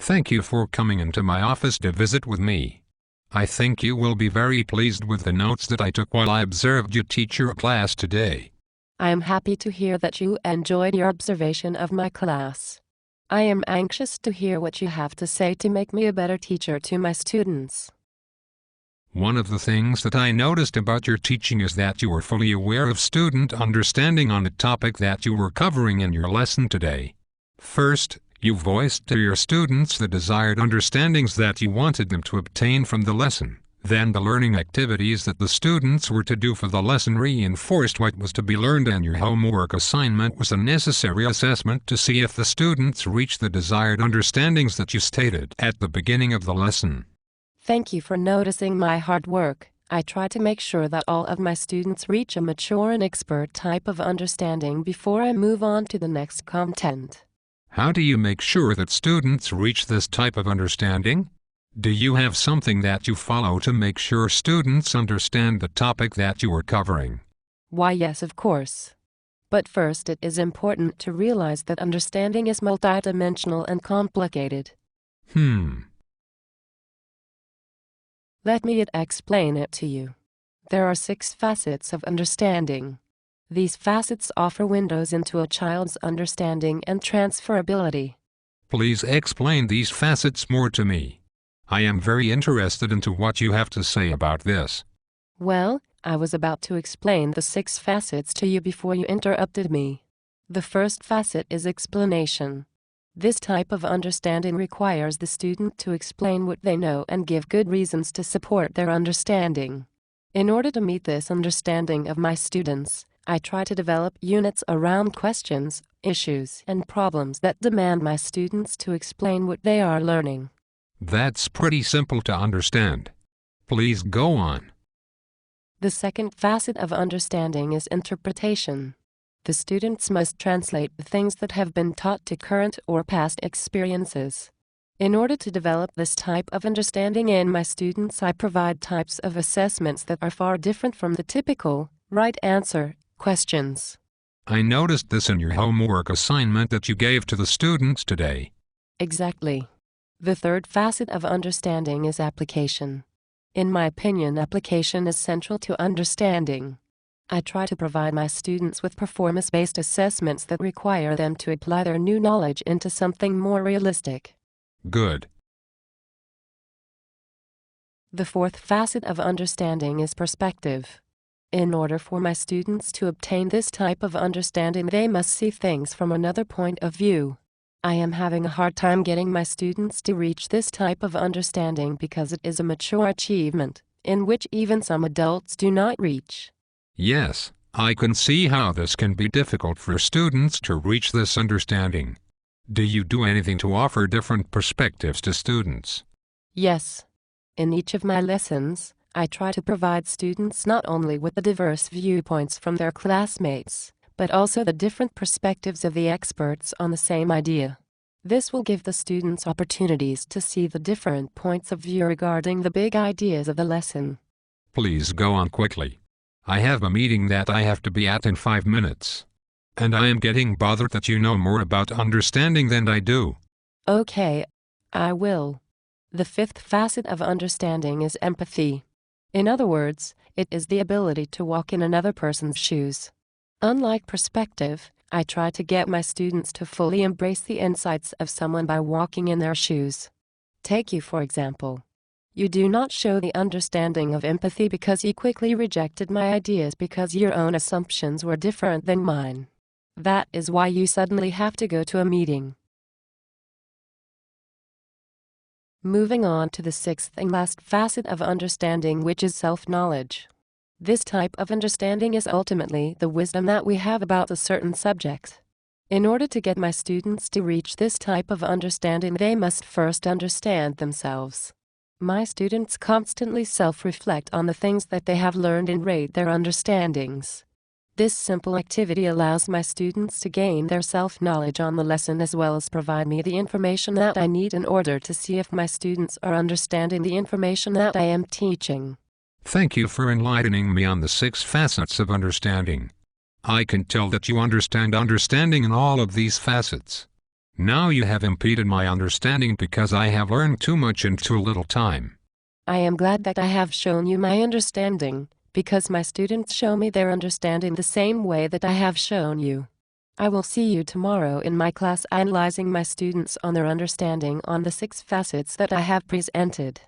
Thank you for coming into my office to visit with me. I think you will be very pleased with the notes that I took while I observed you teach your class today. I am happy to hear that you enjoyed your observation of my class. I am anxious to hear what you have to say to make me a better teacher to my students. One of the things that I noticed about your teaching is that you were fully aware of student understanding on the topic that you were covering in your lesson today. First, you voiced to your students the desired understandings that you wanted them to obtain from the lesson. Then the learning activities that the students were to do for the lesson reinforced what was to be learned, and your homework assignment was a necessary assessment to see if the students reached the desired understandings that you stated at the beginning of the lesson. Thank you for noticing my hard work. I try to make sure that all of my students reach a mature and expert type of understanding before I move on to the next content. How do you make sure that students reach this type of understanding? Do you have something that you follow to make sure students understand the topic that you are covering? Why, yes, of course. But first, it is important to realize that understanding is multidimensional and complicated. Let me explain it to you. There are 6 facets of understanding. These facets offer windows into a child's understanding and transferability. Please explain these facets more to me. I am very interested into what you have to say about this. Well, I was about to explain the 6 facets to you before you interrupted me. The first facet is explanation. This type of understanding requires the student to explain what they know and give good reasons to support their understanding. In order to meet this understanding of my students, I try to develop units around questions, issues, and problems that demand my students to explain what they are learning. That's pretty simple to understand. Please go on. The second facet of understanding is interpretation. The students must translate the things that have been taught to current or past experiences. In order to develop this type of understanding in my students, I provide types of assessments that are far different from the typical right answer questions. I noticed this in your homework assignment that you gave to the students today. Exactly. The third facet of understanding is application. In my opinion, application is central to understanding. I try to provide my students with performance-based assessments that require them to apply their new knowledge into something more realistic. Good. The fourth facet of understanding is perspective. In order for my students to obtain this type of understanding, they must see things from another point of view. I am having a hard time getting my students to reach this type of understanding because it is a mature achievement, in which even some adults do not reach. Yes, I can see how this can be difficult for students to reach this understanding. Do you do anything to offer different perspectives to students? Yes. In each of my lessons, I try to provide students not only with the diverse viewpoints from their classmates, but also the different perspectives of the experts on the same idea. This will give the students opportunities to see the different points of view regarding the big ideas of the lesson. Please go on quickly. I have a meeting that I have to be at in 5 minutes. And I am getting bothered that you know more about understanding than I do. Okay, I will. The fifth facet of understanding is empathy. In other words, it is the ability to walk in another person's shoes. Unlike perspective, I try to get my students to fully embrace the insights of someone by walking in their shoes. Take you for example. You do not show the understanding of empathy because you quickly rejected my ideas because your own assumptions were different than mine. That is why you suddenly have to go to a meeting. Moving on to the sixth and last facet of understanding, which is self-knowledge. This type of understanding is ultimately the wisdom that we have about a certain subject. In order to get my students to reach this type of understanding, they must first understand themselves. My students constantly self-reflect on the things that they have learned and rate their understandings. This simple activity allows my students to gain their self-knowledge on the lesson as well as provide me the information that I need in order to see if my students are understanding the information that I am teaching. Thank you for enlightening me on the 6 facets of understanding. I can tell that you understand understanding in all of these facets. Now you have impeded my understanding because I have learned too much in too little time. I am glad that I have shown you my understanding, because my students show me their understanding the same way that I have shown you. I will see you tomorrow in my class analyzing my students on their understanding on the 6 facets that I have presented.